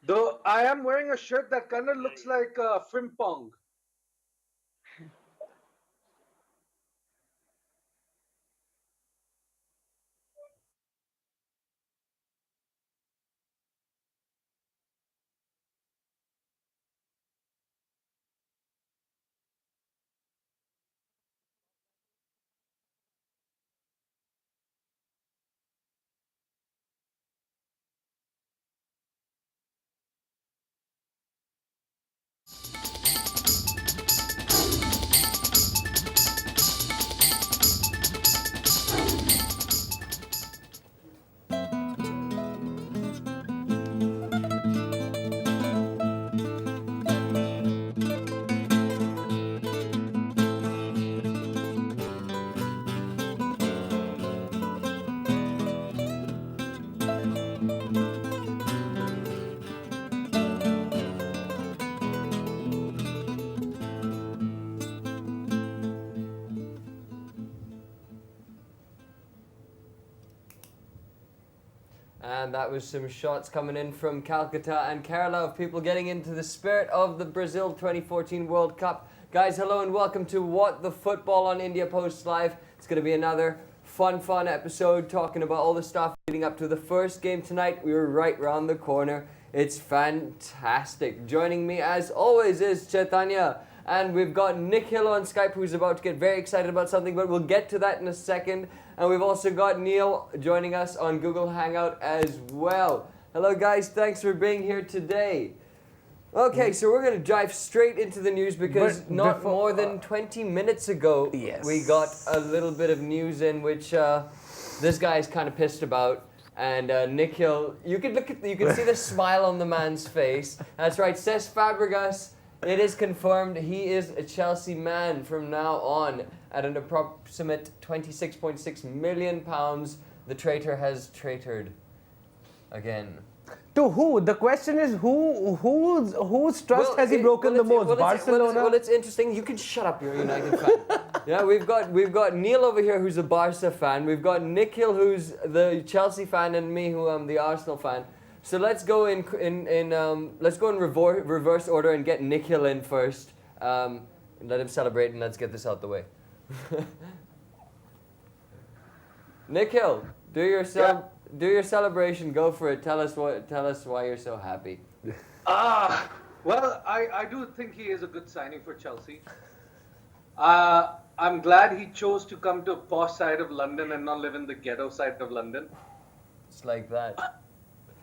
Though I am wearing a shirt that kind of looks like Frimpong. And that was some shots coming in from Calcutta and Kerala of people getting into the spirit of the Brazil 2014 World Cup. Guys, hello and welcome to What the Football on India Post Live. It's going to be another fun episode talking about all the stuff leading up to the first game tonight. We were right round the corner. It's fantastic. Joining me as always is Chaitanya. And we've got Nick Hill on Skype who's about to get very excited about something, but we'll get to that in a second. And we've also got Neil joining us on Google Hangout as well. Hello guys, thanks for being here today. Okay, so we're going to dive straight into the news because not more than 20 minutes ago, we got a little bit of news in which this guy is kind of pissed about. And Nick Hill, you can see the smile on the man's face. That's right, Cesc Fabregas. It is confirmed he is a Chelsea man from now on at an approximate £26.6 million. The traitor has traitored again. To who? The question is whose trust has he broken the most? Barcelona? Well, it's interesting. You can shut up. You're a United fan. Yeah, we've got Neil over here who's a Barca fan. We've got Nick Hill who's the Chelsea fan, and me who am the Arsenal fan. So let's go in reverse order and get Nick Hill in first. And let him celebrate, and let's get this out the way. Nick Hill, do your celebration. Go for it. Tell us why you're so happy. Well, I do think he is a good signing for Chelsea. I'm glad he chose to come to a posh side of London and not live in the ghetto side of London. It's like that.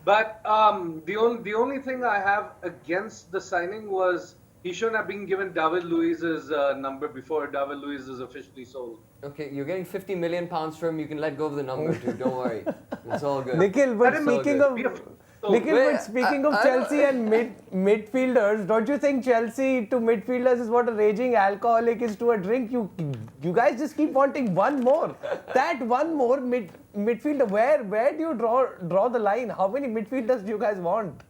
But the only thing I have against the signing was he shouldn't have been given David Luiz's number before David Luiz is officially sold. Okay, you're getting £50 million from him. You can let go of the number too. Don't worry, it's all good. Nikhil, but speaking of Chelsea and midfielders, don't you think Chelsea to midfielders is what a raging alcoholic is to a drink? You guys just keep wanting one more. That one more midfielder. Where do you draw the line? How many midfielders do you guys want?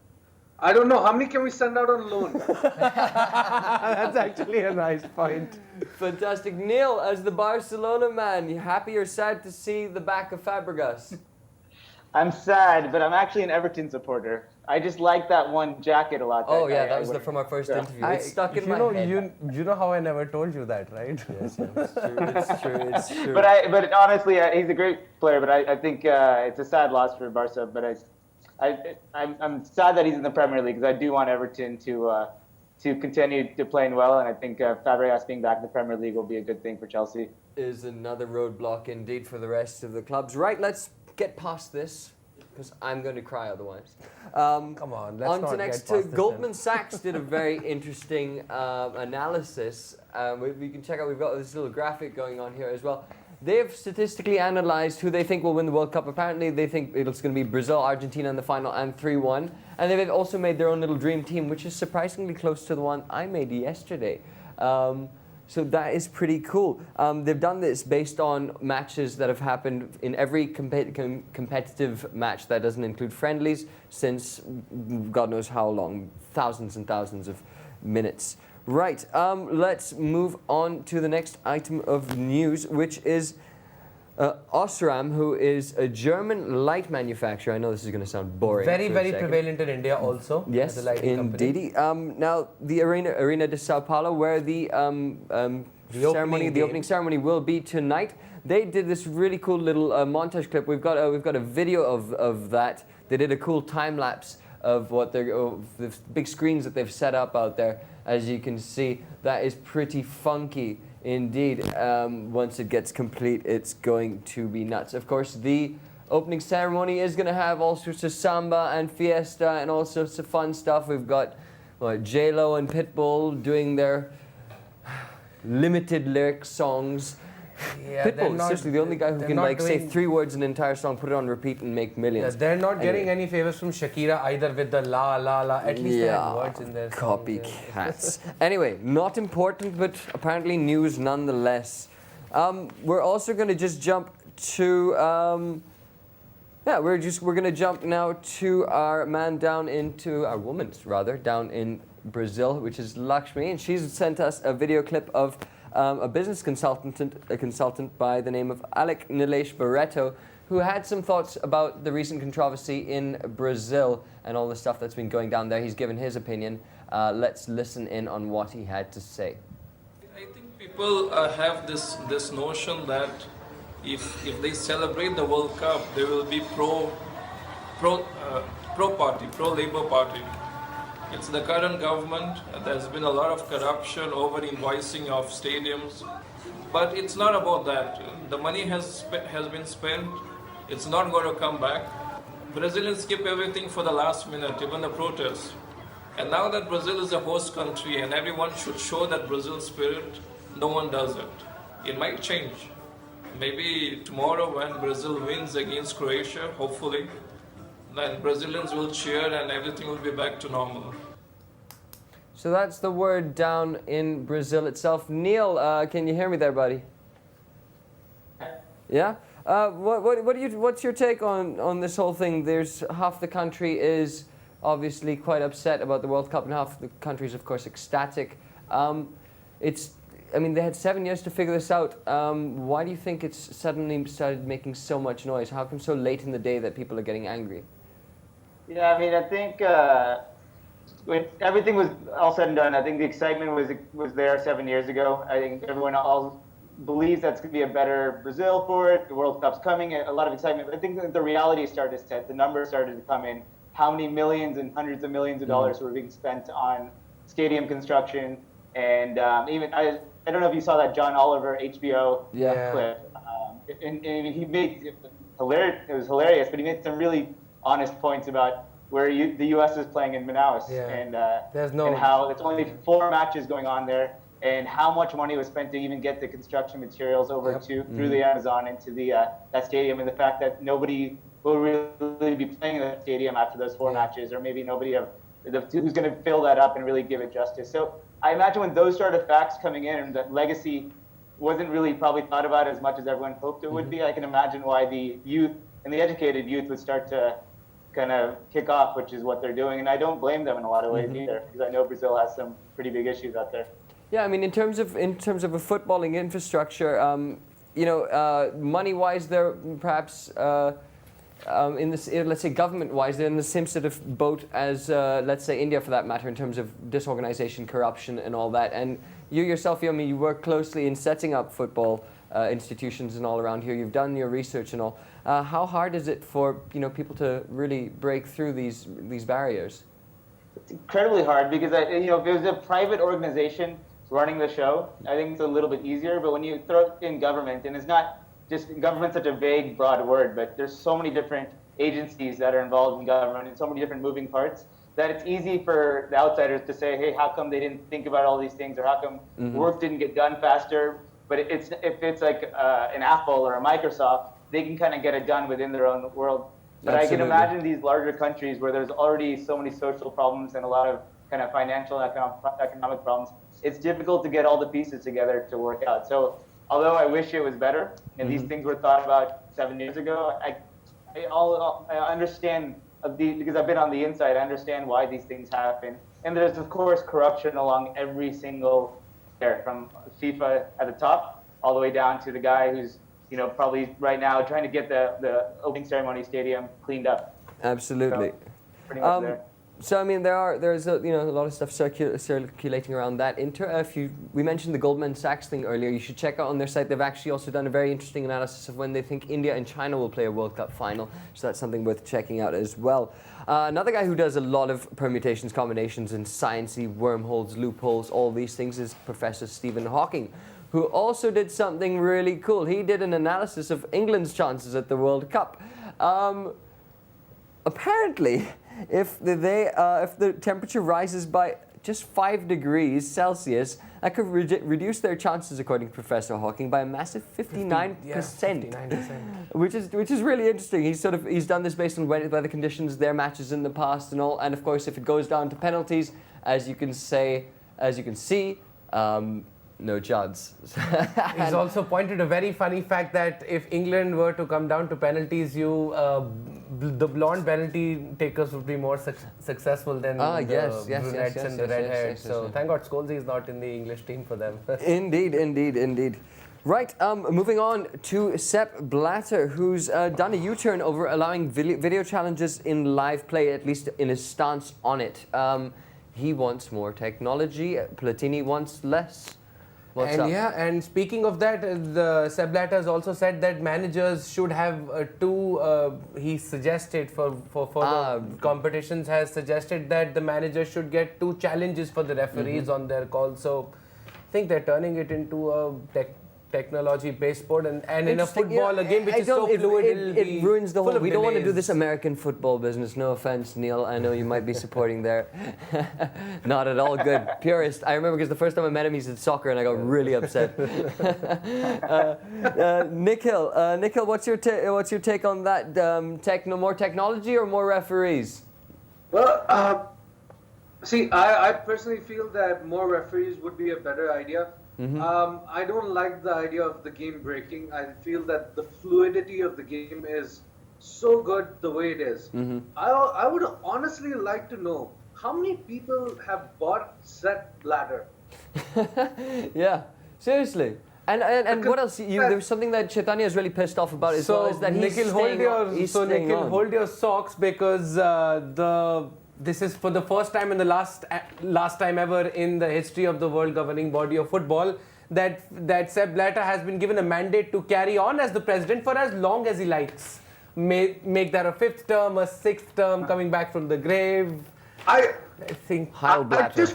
I don't know. How many can we send out on loan? That's actually a nice point. Fantastic. Neil, as the Barcelona man, you happy or sad to see the back of Fabregas? I'm sad, but I'm actually an Everton supporter. I just like that one jacket a lot. Oh yeah, that was from our first interview. It's stuck in my head. You know how I never told you that, right? Yes, it's true. But honestly, he's a great player. But I think it's a sad loss for Barca. But I'm sad that he's in the Premier League because I do want Everton to continue to playing well, and I think Fabregas being back in the Premier League will be a good thing for Chelsea. Is another roadblock indeed for the rest of the clubs. Right, let's get past this because I'm going to cry otherwise. Come on, let's not next get past to this Goldman Sachs did a very interesting analysis. We can check out. We've got this little graphic going on here as well. They've statistically analyzed who they think will win the World Cup. Apparently, they think it's going to be Brazil, Argentina in the final, and 3-1. And they've also made their own little dream team, which is surprisingly close to the one I made yesterday. So that is pretty cool. They've done this based on matches that have happened in every competitive match that doesn't include friendlies since God knows how long, thousands and thousands of minutes. Right, let's move on to the next item of news, which is Osram, who is a German light manufacturer. I know this is going to sound boring. Very, for a very second. prevalent in India also. Yes, as a lighting company. indeed. Now, the Arena de Sao Paulo, where the opening ceremony will be tonight. They did this really cool little montage clip. We've got a video of that. They did a cool time lapse of the big screens that they've set up out there. As you can see, that is pretty funky indeed. Once it gets complete, it's going to be nuts. Of course, the opening ceremony is going to have all sorts of samba and fiesta and all sorts of fun stuff. We've got J-Lo and Pitbull doing their limited lyric songs. Yeah, Pitbull is seriously the only guy who can say 3 words in an entire song, put it on repeat, and make millions. Yeah, they're not getting Anyway. any favors from Shakira either with the la la la. At least they have words in their songs, yeah. Copycats. Anyway, not important, but apparently news nonetheless. We're also going to just jump to we're going to jump now to our woman's down in Brazil, which is Lakshmi, and she's sent us a video clip of a business consultant by the name of Alec Nilesh Barreto, who had some thoughts about the recent controversy in Brazil and all the stuff that's been going down there. He's given his opinion. Let's listen in on what he had to say. I think people have this notion that if they celebrate the World Cup, they will be pro Labour Party. It's the current government. There's been a lot of corruption, over invoicing of stadiums, but it's not about that. The money has been spent. It's not going to come back. Brazilians skip everything for the last minute, even the protests. And now that Brazil is a host country and everyone should show that Brazil spirit, no one does it. It might change. Maybe tomorrow when Brazil wins against Croatia, hopefully, then Brazilians will cheer and everything will be back to normal. So that's the word down in Brazil itself. Neil, can you hear me there, buddy? Yeah? What's your take on this whole thing? There's half the country is obviously quite upset about the World Cup, and half the country is, of course, ecstatic. They had 7 years to figure this out. Why do you think it's suddenly started making so much noise? How come so late in the day that people are getting angry? Yeah, I think when everything was all said and done, I think the excitement was there 7 years ago. I think everyone all believes that's going to be a better Brazil for it. The World Cup's coming, a lot of excitement. But I think that the reality started to set. The numbers started to come in. How many millions and hundreds of millions of dollars were being spent on stadium construction, and even I don't know if you saw that John Oliver HBO clip. And he made it was hilarious, but he made some really honest points about where the U.S. is playing in Manaus, and how it's only 4 matches going on there, and how much money was spent to even get the construction materials over through the Amazon into that stadium, and the fact that nobody will really be playing in that stadium after those 4 matches, or maybe nobody who's going to fill that up and really give it justice. So I imagine when those sort of facts coming in, and that legacy wasn't really probably thought about as much as everyone hoped it would be, I can imagine why the youth and the educated youth would start to kind of kick off, which is what they're doing. And I don't blame them in a lot of ways either, because I know Brazil has some pretty big issues out there. Yeah, in terms of a footballing infrastructure, money-wise, they're perhaps let's say government-wise, they're in the same sort of boat as let's say India, for that matter, in terms of disorganization, corruption, and all that. And you yourself, you work closely in setting up football institutions and all around here. You've done your research and all. How hard is it for people to really break through these barriers? It's incredibly hard, because if it was a private organization running the show, I think it's a little bit easier. But when you throw in government, and it's not just government's such a vague, broad word, but there's so many different agencies that are involved in government and so many different moving parts, that it's easy for the outsiders to say, hey, how come they didn't think about all these things, or how come work didn't get done faster? But if it's like an Apple or a Microsoft, they can kind of get it done within their own world. But Absolutely. I can imagine these larger countries where there's already so many social problems and a lot of kind of financial and economic problems, it's difficult to get all the pieces together to work out. So although I wish it was better, and these things were thought about 7 years ago, I understand, because I've been on the inside, I understand why these things happen. And there's, of course, corruption along every single layer, from FIFA at the top all the way down to the guy who's probably right now trying to get the opening ceremony stadium cleaned up. Absolutely. So, pretty much there. So I mean, there's a lot of stuff circulating around that. We mentioned the Goldman Sachs thing earlier. You should check out on their site. They've actually also done a very interesting analysis of when they think India and China will play a World Cup final. So that's something worth checking out as well. Another guy who does a lot of permutations, combinations, and sciencey wormholes, loopholes, all these things is Professor Stephen Hawking, who also did something really cool. He did an analysis of England's chances at the World Cup. Apparently, if the temperature rises by just 5 degrees Celsius, that could reduce their chances, according to Professor Hawking, by a massive 59%. 59%. Which is really interesting. He's done this based on weather conditions, their matches in the past, and all. And of course, if it goes down to penalties, as you can see, no chance. He's also pointed a very funny fact that if England were to come down to penalties, the blonde penalty takers would be more successful than the brunettes and the redheads. So thank God Scholes is not in the English team for them. Indeed. Right, moving on to Sepp Blatter, who's done a U-turn over allowing video challenges in live play, at least in his stance on it. He wants more technology. Platini wants less. What's up? And speaking of that, the Sepp Blatter has also said that managers should have he suggested for the competitions, has suggested that the managers should get 2 challenges for the referees on their call. So I think they're turning it into a technology-based sport, and in a football, a game which is so fluid, it ruins the whole. We don't want to do delays. this American football business. No offense, Neil. I know you might be supporting there. Not at all good. Purist. I remember because the first time I met him, he said soccer, and I got really upset. Nikhil, what's your take on that? More technology or more referees? Well, see, I personally feel that more referees would be a better idea. I don't like the idea of the game breaking. I feel that the fluidity of the game is so good the way it is. I would honestly like to know how many people have bought Sepp Blatter. Yeah, seriously. And what else? There's something that Chaitanya is really pissed off about as well, is that Nikhil, hold your socks, because this is for the first time in the last time ever in the history of the world governing body of football that Sepp Blatter has been given a mandate to carry on as the president for as long as he likes. Make that a 5th term, a 6th term, coming back from the grave. I think Heil Blatter.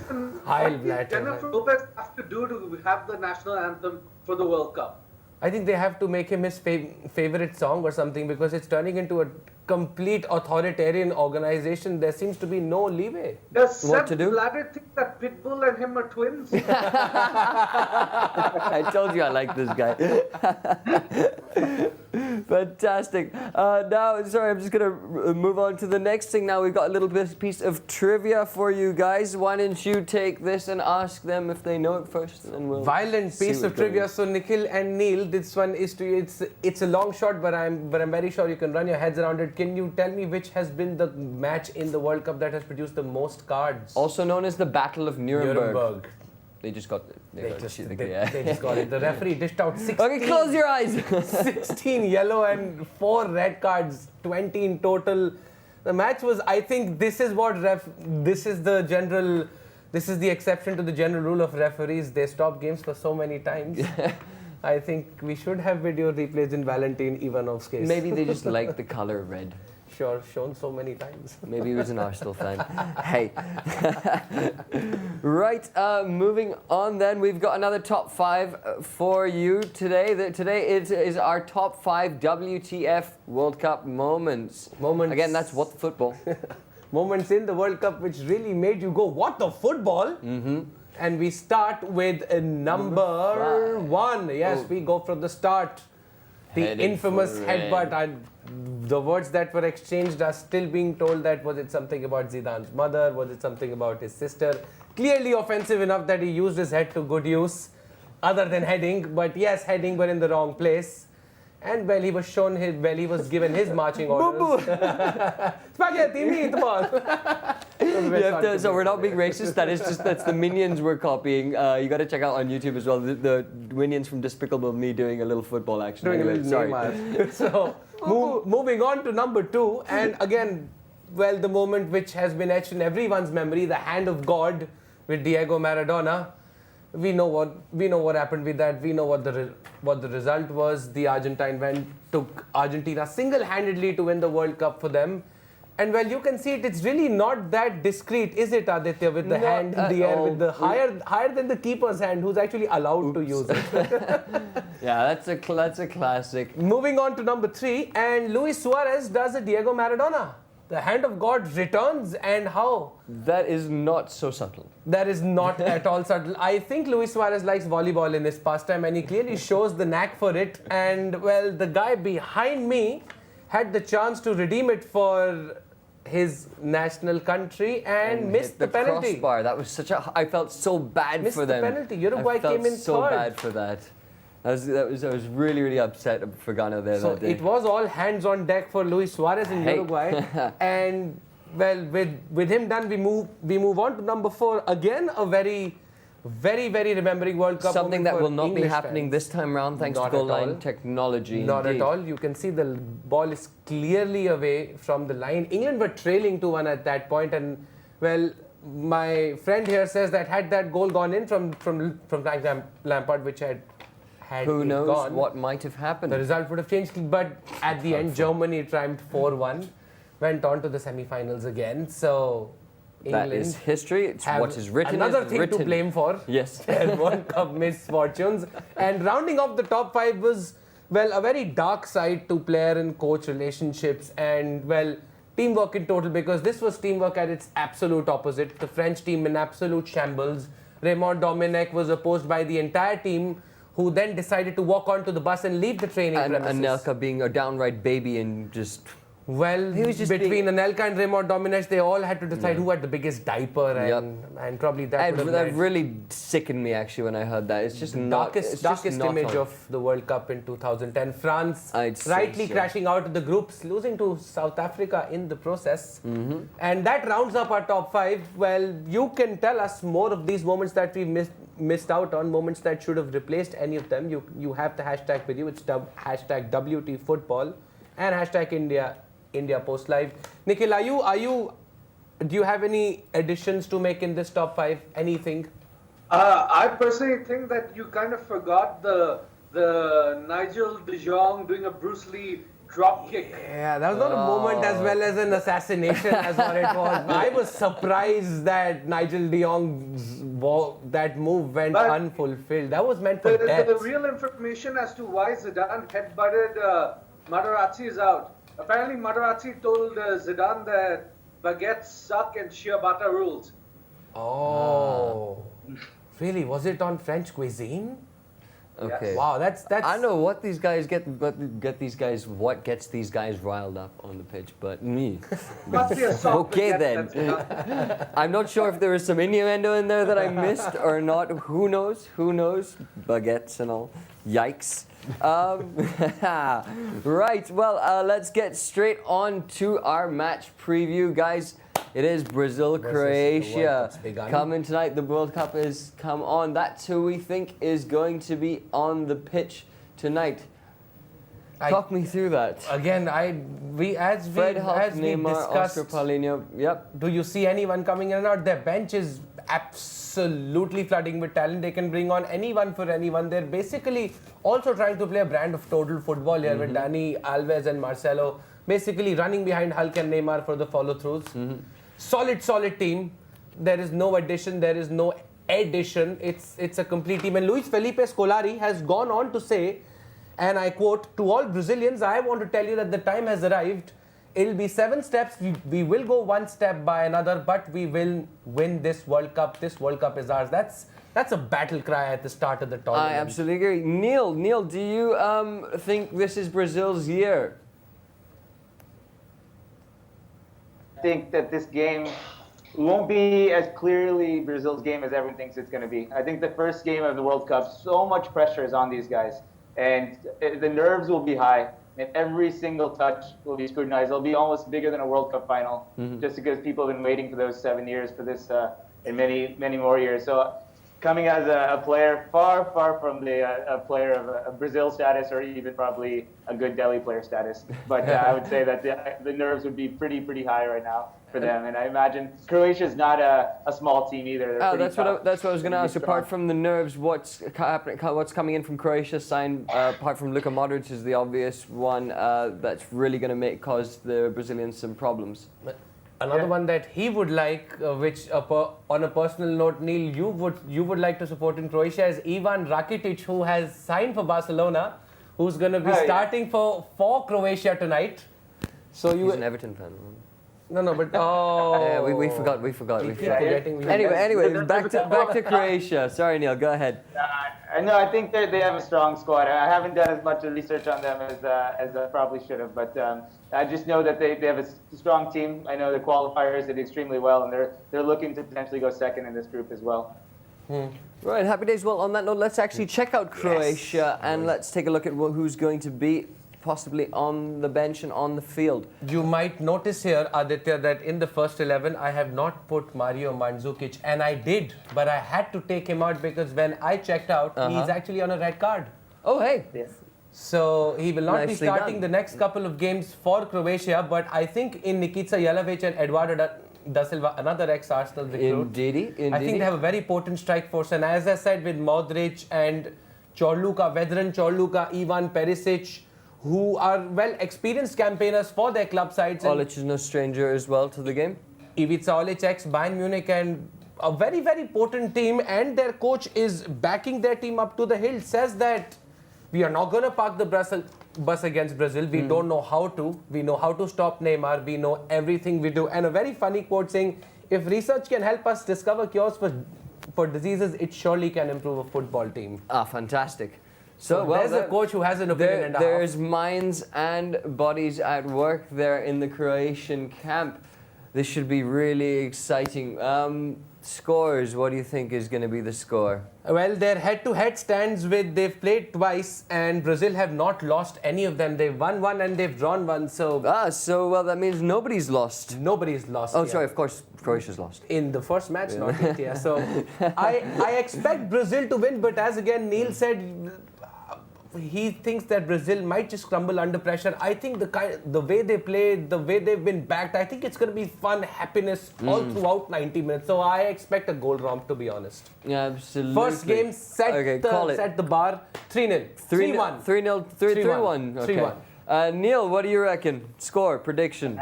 Heil Blatter. Jennifer Lopez have to do to have the national anthem for the World Cup. I think they have to make him his favorite song or something, because it's turning into a complete authoritarian organization. There seems to be no leeway. Does What to Sepp do? Blatter think that Pitbull and him are twins? I told you I like this guy. Fantastic. Now, sorry, I'm just going to move on to the next thing. Now, we've got a little piece of trivia for you guys. Why don't you take this and ask them if they know it first, and then we'll Violent piece of trivia. So Nikhil and Neil, this one is to you. It's a long shot, but I'm very sure you can run your heads around it. Can you tell me which has been the match in the World Cup that has produced the most cards? Also known as the Battle of Nuremberg. They just got They just got it. The referee dished out 16. Okay, close your eyes. 16 yellow and 4 red cards, 20 in total. The match was, I think, this is the exception to the general rule of referees. They stop games for so many times. I think we should have video replays in Valentin Ivanov's case. Maybe they just like the color red. Sure, shown so many times. Maybe he was an Arsenal fan. Hey. Right, moving on then. We've got another top 5 for you today. Today it is our top 5 WTF World Cup moments. Again, that's what the football. Moments in the World Cup which really made you go, what the football? And we start with a number 1. Yes, we go from the start. The Heading infamous for headbutt. And the words that were exchanged are still being told. That was it something about Zidane's mother? Was it something about his sister? Clearly offensive enough that he used his head to good use, other than heading. But yes, heading, but in the wrong place. And he was given his marching orders. Spaghetti, meatball. So we're not being racist. That's the Minions we're copying. You got to check out on YouTube as well. The Minions from Despicable Me doing a little football action. Doing Anyway, a little Neymar. So moving on to number 2, and again, well, the moment which has been etched in everyone's memory, the hand of God with Diego Maradona. We know what happened with that. We know what the result was. The Argentine took Argentina single-handedly to win the World Cup for them. And well, you can see it's really not that discreet, is it, Aditya, with the hand in the air, with the higher than the keeper's hand, who's actually allowed to use it. Yeah, that's a classic. Moving on to number 3, and Luis Suarez does a Diego Maradona. The hand of God returns, and how? That is not so subtle. That is not at all subtle. I think Luis Suarez likes volleyball in his pastime, and he clearly shows the knack for it. And well, the guy behind me had the chance to redeem it for his national country and missed the penalty. Crossbar. That was I felt so bad Missed for them. the penalty. Uruguay I felt came in so third. bad for that. I was really upset for Ghana there So that day. it was all hands on deck for Luis Suarez in Uruguay. And well, with him done, we move on to number 4. Again, a very remembering World Cup. Something that moment will for not be English happening fans. this time around thanks Not to goal at all. line technology. Not indeed. at all. You can see the ball is clearly away from the line. England were trailing 2-1 at that point, and well, my friend here says that had that goal gone in from Frank Lampard, which had Who it knows gone, what might have happened? the result would have changed. But at the end, Germany triumphed 4-1, went on to the semi-finals again. So That is England history. It's have what is written. another is thing written. to blame for. Yes. Their World Cup misfortunes. And rounding off the top 5 was, well, a very dark side to player and coach relationships and, well, teamwork in total, because this was teamwork at its absolute opposite. The French team in absolute shambles. Raymond Domenech was opposed by the entire team, who then decided to walk onto the bus and leave the training And premises. Anelka being a downright baby and just Well, He was just between Anelka and Raymond Domenech, they all had to decide who had the biggest diaper, Yep. and probably that would have that led really sickened me actually when I heard that. It's just not it's just darkest not image on. of the World Cup in 2010. France I'd say rightly so. crashing out of the groups, losing to South Africa in the process. Mm-hmm. And that rounds up our top 5. Well, you can tell us more of these moments that we missed out on, moments that should have replaced any of them. You have the hashtag with you. It's hashtag WTFootball and hashtag India Post Live. Nikhil, do you have any additions to make in this top 5? Anything? I personally think that you kind of forgot the Nigel de Jong doing a Bruce Lee drop kick. Yeah, that was not a moment as well as an assassination as what it was. I was surprised that Nigel de Jong's that move went But unfulfilled. That was meant for death. The real information as to why Zidane headbutted Materazzi is out. Apparently, Materazzi told Zidane that baguettes suck and ciabatta rules. Oh, really? Was it on French cuisine? Okay. Wow, that's. I know what these guys what gets these guys riled up on the pitch, but me. Must be a soft Okay baguette, then. that's enough. I'm not sure if there was some innuendo in there that I missed or not. Who knows? Who knows? Baguettes and all. Yikes. Right. Well, let's get straight on to our match preview, guys. It is Brazil, The World Croatia Cup's begun. coming tonight. The World Cup has come on. That's who we think is going to be on the pitch tonight. Talk me through that. Again, Fred Huff, as we Neymar, discussed. Oscar Paulinho. Yep. Do you see anyone coming in and out? Their bench is absolutely flooding with talent. They can bring on anyone for anyone. They're basically also trying to play a brand of total football here with Dani Alves and Marcelo basically running behind Hulk and Neymar for the follow-throughs. Solid team. There is no addition. There is no addition. It's a complete team. And Luis Felipe Scolari has gone on to say, and I quote, "To all Brazilians, I want to tell you that the time has arrived. It'll be 7 steps. We will go one step by another, but we will win this World Cup. This World Cup is ours." That's a battle cry at the start of the tournament. I absolutely agree. Neil, do you think this is Brazil's year? I think that this game won't be as clearly Brazil's game as everyone thinks it's going to be. I think the first game of the World Cup, so much pressure is on these guys, and the nerves will be high. and every single touch will be scrutinized. It'll be almost bigger than a World Cup final, just because people have been waiting for those 7 years for this, and many, many more years. So, coming as a player far from a player of a Brazil status, or even probably a good Delhi player status, but I would say that the nerves would be pretty high right now for them. And I imagine Croatia is not a small team either. They're That's tough. what I was going to ask. Strong. Apart from the nerves, what's happening? What's coming in from Croatia? Apart from Luka Modric is the obvious one that's really going to cause the Brazilians some problems. Another one that he would like, which on a personal note, Neil, you would like to support in Croatia is Ivan Rakitic, who has signed for Barcelona, who's going to be starting for Croatia tonight. So He's an Everton fan. No, but Yeah, we forgot. We keep forgetting. Anyway, back to Croatia. Sorry, Neil. Go ahead. No, I think they have a strong squad. I haven't done as much research on them as I probably should have, but I just know that they have a strong team. I know the qualifiers did extremely well, and they're looking to potentially go second in this group as well. Right, happy days. Well, on that note, let's actually check out Croatia and let's take a look at who's going to be possibly on the bench and on the field. You might notice here, Aditya, that in the first 11, I have not put Mario Mandzukic, and I did, but I had to take him out because when I checked out, he's actually on a red card. Oh, hey. Yes. So he will not be Nicely starting done. the next couple of games for Croatia, but I think in Nikita Jelavic and Eduardo da Silva, another ex-Arsenal recruit, Indeedy. I think they have a very potent strike force. And as I said, with Modric and Chorluka, veteran Chorluka, Ivan Perisic, who are well-experienced campaigners for their club sides. Olic is no stranger as well to the game. Ivica Olic, ex-Bayern Munich, and a very, very potent team. And their coach is backing their team up to the hill, says that we are not going to park the bus against Brazil. We don't know how to. We know how to stop Neymar. We know everything we do. And a very funny quote saying, if research can help us discover cures for diseases, it surely can improve a football team. Ah, fantastic. So there's a coach who has an opinion and a half. There's minds and bodies at work there in the Croatian camp. This should be really exciting. Scores, what do you think is going to be the score? Well, their head-to-head stands with they've played twice and Brazil have not lost any of them. They've won one and they've drawn one. So well, that means nobody's lost. Nobody's lost. Oh, yeah. sorry, of course, Croatia's lost. In the first match, not yet. Yeah. So I expect Brazil to win, but as again Neil said, he thinks that Brazil might just crumble under pressure. I think the way they play, the way they've been backed, I think it's going to be fun, happiness all throughout 90 minutes. So I expect a goal romp, to be honest. Yeah, absolutely. First game, set the bar, 3-0. 3-1. 3-0, 3-1. Okay. 3-1. Neil, what do you reckon? Score, prediction?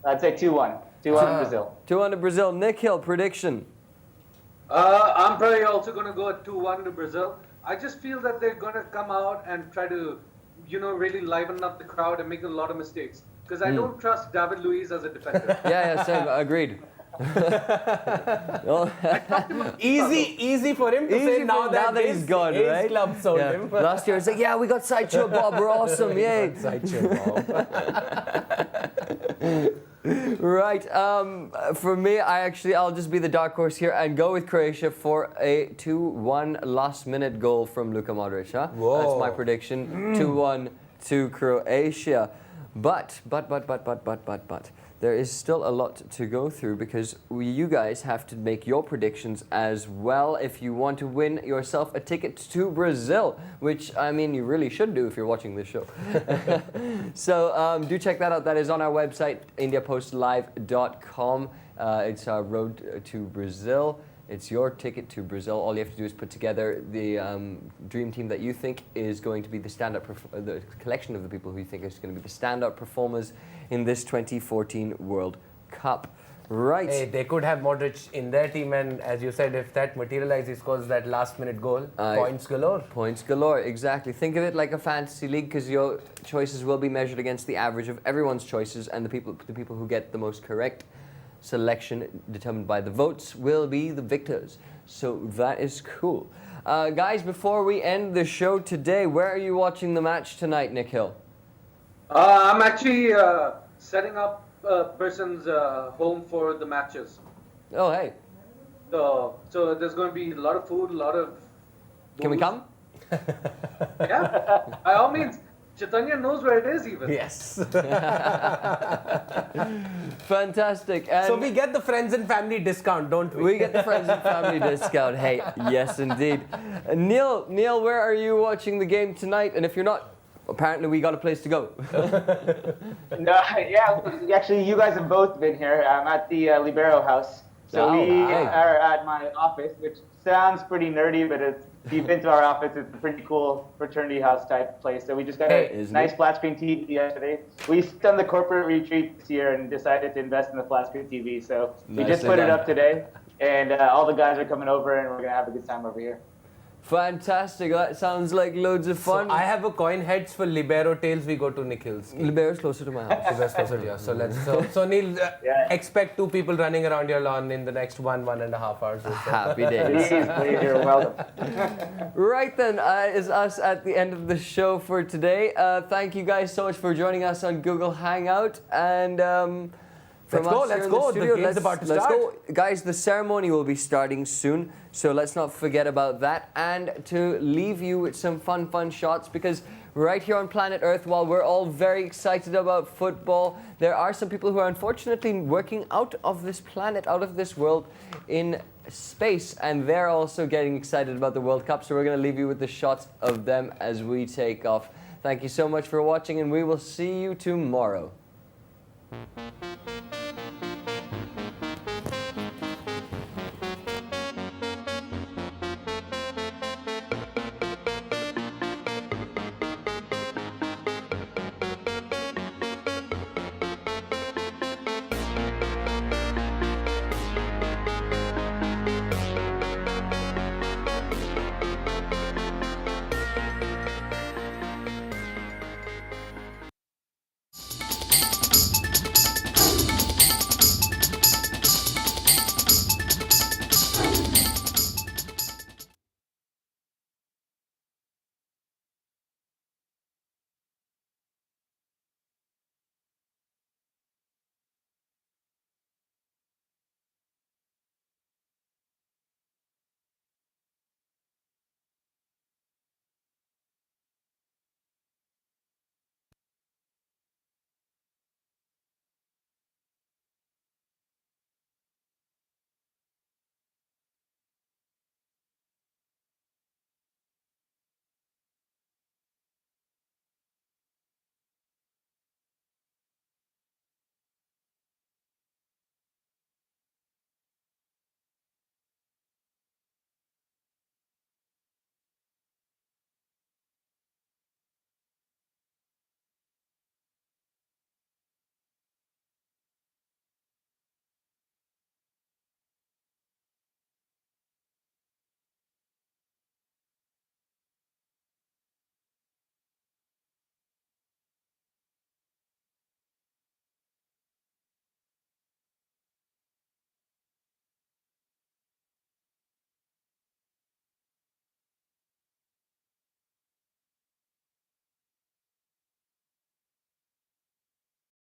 I'd say 2-1. 2-1 Brazil. 2-1 to Brazil. Nick Hill, prediction? I'm probably also going to go at 2-1 to Brazil. I just feel that they're going to come out and try to, really liven up the crowd and make a lot of mistakes. Because I don't trust David Luiz as a defender. Yeah, same. Agreed. Easy for him to say now that he's gone, his right? club sold him. Last year, it's like, yeah, we got Sideshow Bob, we're awesome, yay. Sideshow Bob. Right, for me, I'll just be the dark horse here and go with Croatia for a 2-1 last-minute goal from Luka Modric. Huh? Whoa. That's my prediction. 2-1 to Croatia. But, there is still a lot to go through because you guys have to make your predictions as well if you want to win yourself a ticket to Brazil, which, I mean, you really should do if you're watching this show. So do check that out. That is on our website, indiapostlive.com. It's our road to Brazil. It's your ticket to Brazil. All you have to do is put together the dream team that you think is going to be the collection of the people who you think is going to be the standout performers in this 2014 World Cup. Right. Hey, they could have Modric in their team, and as you said, if that materializes, scores that last-minute goal, points galore. Points galore, exactly. Think of it like a fantasy league because your choices will be measured against the average of everyone's choices, and the people who get the most correct selection determined by the votes will be the victors. So that is cool. Guys, before we end the show today, where are you watching the match tonight, Nick Hill? I'm actually setting up a person's home for the matches. Oh, hey. So there's going to be a lot of food, a lot of booze. Can we come? Yeah, by all means. Chaitanya knows where it is even. Yes. Fantastic. And So we get the friends and family discount, don't we? we get the friends and family discount. Hey, yes, indeed. Neil, where are you watching the game tonight? And if you're not, apparently we got a place to go. No, yeah, actually, you guys have both been here. I'm at the Libero house. So Oh, we wow. are at my office, which sounds pretty nerdy, but if you've been to our office, it's a pretty cool fraternity house type place. So we just got Hey, a isn't nice it? flat screen TV yesterday. We've done the corporate retreat this year and decided to invest in the flat screen TV. So we just Nicely put it done. up today, and all the guys are coming over, and we're gonna have a good time over here. Fantastic. That sounds like loads of fun. So I have a coin. Heads for Libero, tails we go to Nikhil's. Libera's closer to my house. Libero's closer to yours. So Neil, Yeah. expect 2 people running around your lawn in the next 1.5 hours or so. Happy days. Please, you're welcome. Right then, is us at the end of the show for today. Thank you guys so much for joining us on Google Hangout. And from Let's go, us here let's in go. The studio, game's about to let's start. go. Guys, the ceremony will be starting soon. So let's not forget about that. And to leave you with some fun shots, because right here on planet Earth, while we're all very excited about football, there are some people who are unfortunately working out of this planet, out of this world in space, and they're also getting excited about the World Cup. So we're going to leave you with the shots of them as we take off. Thank you so much for watching, and we will see you tomorrow.